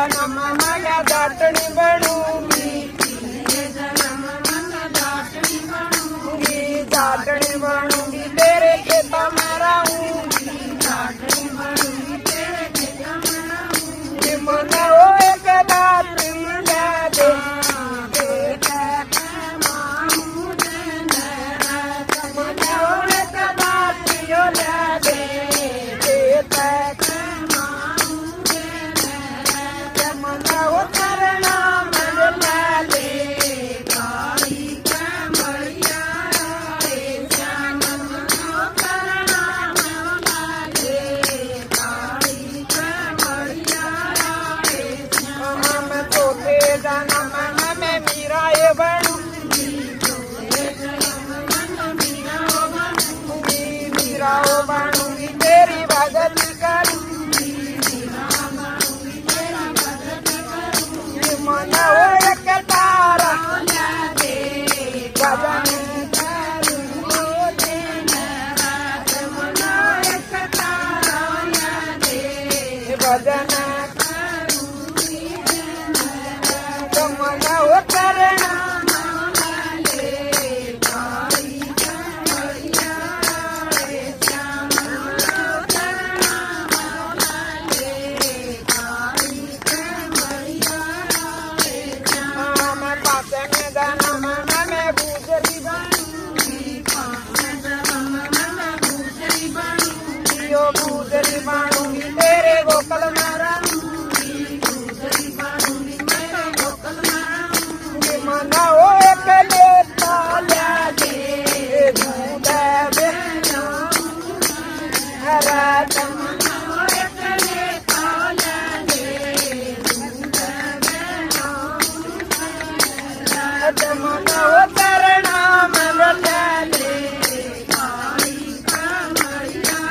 जन्म मैं जाटनी बनूंगी, जाटनी बनूंगी तेरे खेत में रहूंगी, मना हो एक दात्री ले दे, मना हो एक दात्री ले दे, मना हो करना मन ले ले, काली कमलिया रे श्याम मना करना मन ले, काली कमलिया रे श्याम मैं तोते जन्म में मीरा ये बनूंगी, मीरा ओ बनूंगी तेरी भगती करूंगी, मन हो एक तारा भजन करूं दिन रात, मन एक तारा भजन करूं मन हो करना गुजरी बनूंगी तेरे गोकल में रहूंगी, मना हो एक लेता ले दे दूध रात, मना हो एक लेता ले दे दूध, मना हो करना मन ले ले, काली कमलिया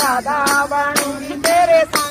राधा बनूंगी तेरे साथ